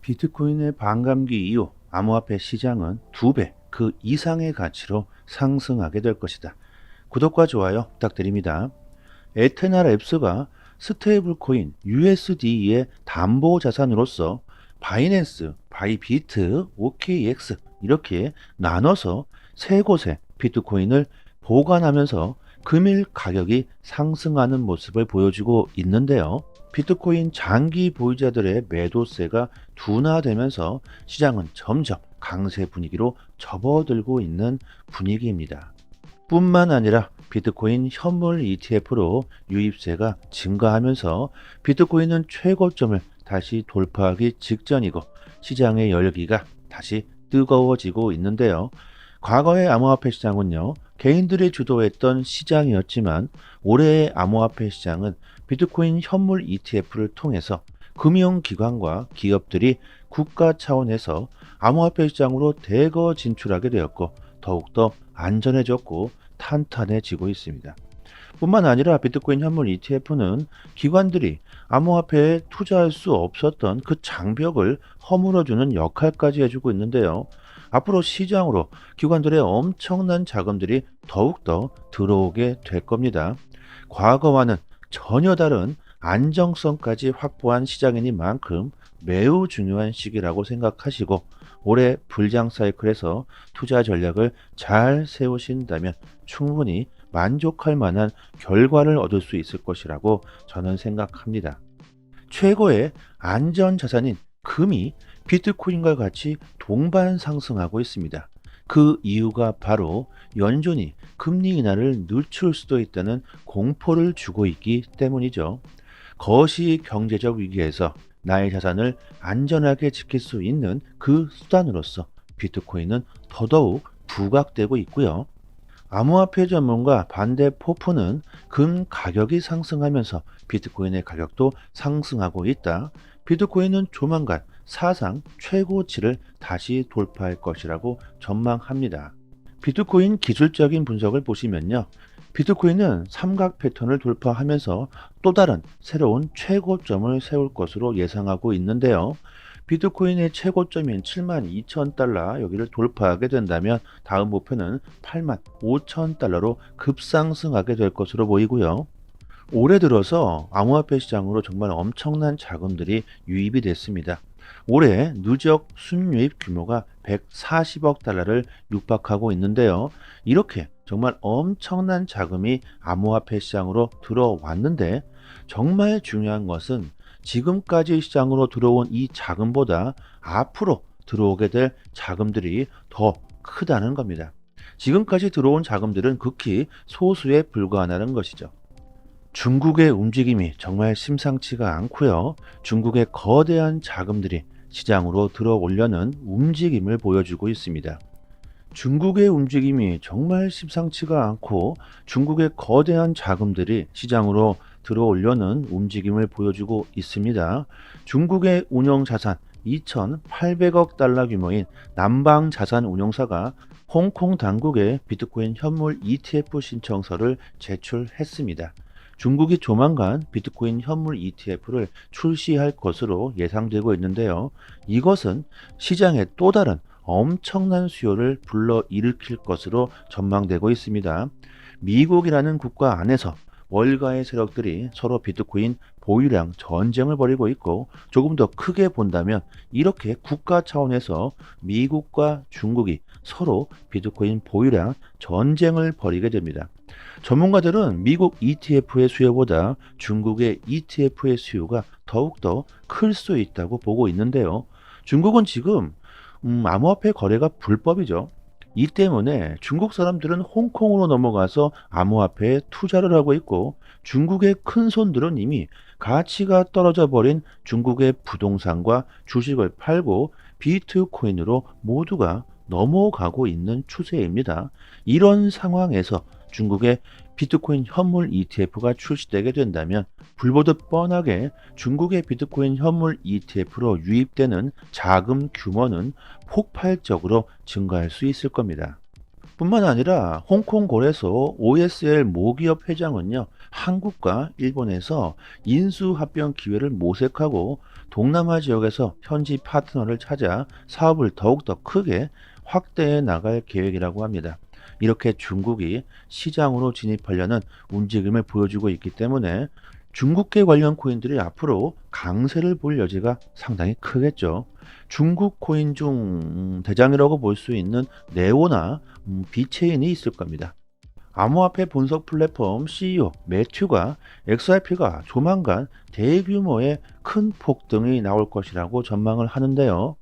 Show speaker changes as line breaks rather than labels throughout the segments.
비트코인의 반감기 이후 암호화폐 시장은 2배, 그 이상의 가치로 상승하게 될 것이다. 구독과 좋아요 부탁드립니다. 에테나랩스가 스테이블 코인 USD의 담보 자산으로서 바이낸스, 바이비트, OKX 이렇게 나눠서 세 곳에 비트코인을 보관하면서 금일 가격이 상승하는 모습을 보여주고 있는데요. 비트코인 장기 보유자들의 매도세가 둔화되면서 시장은 점점 강세 분위기로 접어들고 있는 분위기입니다. 뿐만 아니라 비트코인 현물 ETF로 유입세가 증가하면서 비트코인은 최고점을 다시 돌파하기 직전이고 시장의 열기가 다시 뜨거워지고 있는데요. 과거의 암호화폐 시장은요, 개인들이 주도했던 시장이었지만 올해의 암호화폐 시장은 비트코인 현물 ETF를 통해서 금융기관과 기업들이 국가 차원에서 암호화폐 시장으로 대거 진출하게 되었고 더욱더 안전해졌고 탄탄해지고 있습니다. 뿐만 아니라 비트코인 현물 ETF는 기관들이 암호화폐에 투자할 수 없었던 그 장벽을 허물어주는 역할까지 해주고 있는데요. 앞으로 시장으로 기관들의 엄청난 자금들이 더욱더 들어오게 될 겁니다. 과거와는 전혀 다른 안정성까지 확보한 시장이니만큼 매우 중요한 시기라고 생각하시고 올해 불장 사이클에서 투자 전략을 잘 세우신다면 충분히 만족할 만한 결과를 얻을 수 있을 것이라고 저는 생각합니다. 최고의 안전 자산인 금이 비트코인과 같이 동반 상승하고 있습니다. 그 이유가 바로 연준이 금리 인하를 늦출 수도 있다는 공포를 주고 있기 때문이죠. 거시 경제적 위기에서 나의 자산을 안전하게 지킬 수 있는 그 수단으로서 비트코인은 더더욱 부각되고 있고요. 암호화폐 전문가 반대 포프는 금 가격이 상승하면서 비트코인의 가격도 상승하고 있다. 비트코인은 조만간 사상 최고치를 다시 돌파할 것이라고 전망합니다. 비트코인 기술적인 분석을 보시면요. 비트코인은 삼각 패턴을 돌파하면서 또 다른 새로운 최고점을 세울 것으로 예상하고 있는데요. 비트코인의 최고점인 72,000달러 여기를 돌파하게 된다면 다음 목표는 85,000달러로 급상승하게 될 것으로 보이고요. 올해 들어서 암호화폐 시장으로 정말 엄청난 자금들이 유입이 됐습니다. 올해 누적 순유입 규모가 140억 달러를 육박하고 있는데요. 이렇게 정말 엄청난 자금이 암호화폐 시장으로 들어왔는데 정말 중요한 것은 지금까지 시장으로 들어온 이 자금보다 앞으로 들어오게 될 자금들이 더 크다는 겁니다. 지금까지 들어온 자금들은 극히 소수에 불과하다는 것이죠. 중국의 움직임이 정말 심상치가 않고요. 중국의 거대한 자금들이 시장으로 들어오려는 움직임을 보여주고 있습니다. 중국의 움직임이 정말 심상치가 않고 중국의 거대한 자금들이 시장으로 들어오려는 움직임을 보여주고 있습니다. 중국의 운영자산 2,800억 달러 규모인 남방자산운용사가 홍콩 당국에 비트코인 현물 ETF 신청서를 제출했습니다. 중국이 조만간 비트코인 현물 ETF를 출시할 것으로 예상되고 있는데요. 이것은 시장에 또 다른 엄청난 수요를 불러일으킬 것으로 전망되고 있습니다. 미국이라는 국가 안에서 월가의 세력들이 서로 비트코인 보유량 전쟁을 벌이고 있고 조금 더 크게 본다면 이렇게 국가 차원에서 미국과 중국이 서로 비트코인 보유량 전쟁을 벌이게 됩니다. 전문가들은 미국 ETF의 수요보다 중국의 ETF의 수요가 더욱더 클 수 있다고 보고 있는데요. 중국은 지금 암호화폐 거래가 불법이죠. 이 때문에 중국 사람들은 홍콩으로 넘어가서 암호화폐에 투자를 하고 있고 중국의 큰 손들은 이미 가치가 떨어져 버린 중국의 부동산과 주식을 팔고 비트코인으로 모두가 넘어가고 있는 추세입니다. 이런 상황에서 중국의 비트코인 현물 ETF가 출시되게 된다면 불보듯 뻔하게 중국의 비트코인 현물 ETF로 유입되는 자금 규모는 폭발적으로 증가할 수 있을 겁니다. 뿐만 아니라 홍콩 거래소 OSL 모기업 회장은요, 한국과 일본에서 인수합병 기회를 모색하고 동남아 지역에서 현지 파트너를 찾아 사업을 더욱더 크게 확대해 나갈 계획이라고 합니다. 이렇게 중국이 시장으로 진입하려는 움직임을 보여주고 있기 때문에 중국계 관련 코인들이 앞으로 강세를 볼 여지가 상당히 크겠죠. 중국 코인 중 대장이라고 볼 수 있는 네오나 비체인이 있을 겁니다. 암호화폐 분석 플랫폼 CEO 매튜가 XRP가 조만간 대규모의 큰 폭등이 나올 것이라고 전망을 하는데요.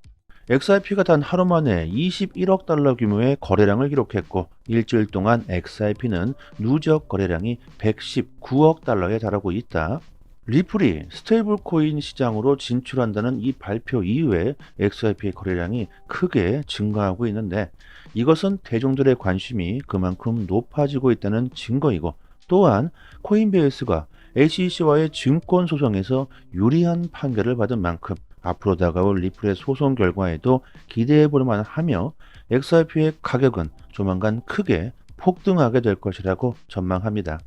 XRP가 단 하루 만에 21억 달러 규모의 거래량을 기록했고 일주일 동안 XRP는 누적 거래량이 119억 달러에 달하고 있다. 리플이 스테이블 코인 시장으로 진출한다는 이 발표 이후에 XRP의 거래량이 크게 증가하고 있는데 이것은 대중들의 관심이 그만큼 높아지고 있다는 증거이고 또한 코인베이스가 SEC와의 증권 소송에서 유리한 판결을 받은 만큼 앞으로 다가올 리플의 소송 결과에도 기대해 볼 만하며 XRP의 가격은 조만간 크게 폭등하게 될 것이라고 전망합니다.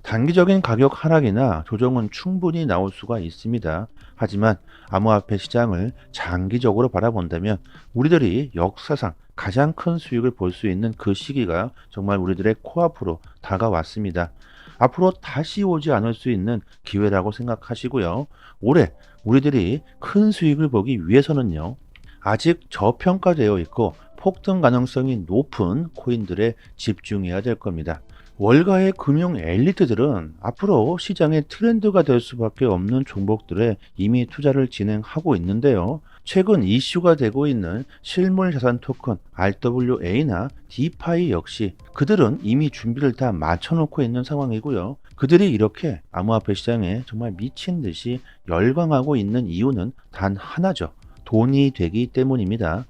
단기적인 가격 하락이나 조정은 충분히 나올 수가 있습니다. 하지만 암호화폐 시장을 장기적으로 바라본다면 우리들이 역사상 가장 큰 수익을 볼 수 있는 그 시기가 정말 우리들의 코앞으로 다가왔습니다. 앞으로 다시 오지 않을 수 있는 기회라고 생각하시고요. 올해 우리들이 큰 수익을 보기 위해서는요. 아직 저평가되어 있고 폭등 가능성이 높은 코인들에 집중해야 될 겁니다. 월가의 금융 엘리트들은 앞으로 시장의 트렌드가 될 수밖에 없는 종목들에 이미 투자를 진행하고 있는데요. 최근 이슈가 되고 있는 실물 자산 토큰 RWA나 디파이 역시 그들은 이미 준비를 다 마쳐놓고 있는 상황이고요. 그들이 이렇게 암호화폐 시장에 정말 미친 듯이 열광하고 있는 이유는 단 하나죠. 돈이 되기 때문입니다.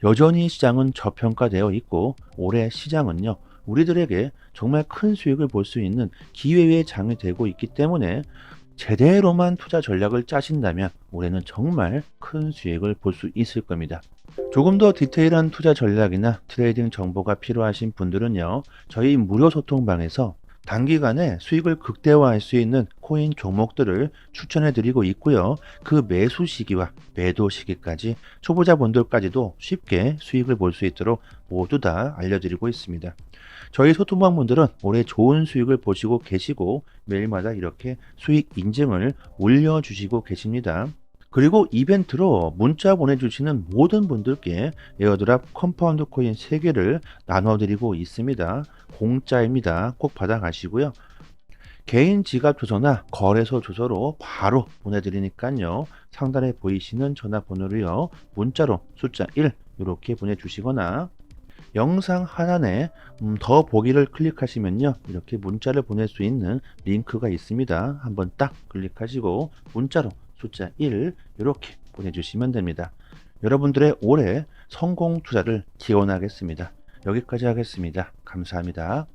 여전히 시장은 저평가되어 있고 올해 시장은요. 우리들에게 정말 큰 수익을 볼 수 있는 기회의 장이 되고 있기 때문에 제대로만 투자 전략을 짜신다면 올해는 정말 큰 수익을 볼 수 있을 겁니다. 조금 더 디테일한 투자 전략이나 트레이딩 정보가 필요하신 분들은요. 저희 무료 소통방에서 단기간에 수익을 극대화할 수 있는 코인 종목들을 추천해 드리고 있고요. 그 매수 시기와 매도 시기까지 초보자분들까지도 쉽게 수익을 볼 수 있도록 모두 다 알려드리고 있습니다. 저희 소통방 분들은 올해 좋은 수익을 보시고 계시고 매일마다 이렇게 수익 인증을 올려주시고 계십니다. 그리고 이벤트로 문자 보내주시는 모든 분들께 에어드랍 컴파운드 코인 3개를 나눠드리고 있습니다. 공짜입니다. 꼭 받아가시고요. 개인 지갑 주소나 거래소 주소로 바로 보내드리니까요. 상단에 보이시는 전화번호로요. 문자로 숫자 1 이렇게 보내주시거나 영상 하단에 더 보기를 클릭하시면요. 이렇게 문자를 보낼 수 있는 링크가 있습니다. 한번 딱 클릭하시고 문자로 숫자 1 이렇게 보내주시면 됩니다. 여러분들의 올해 성공 투자를 기원하겠습니다. 여기까지 하겠습니다. 감사합니다.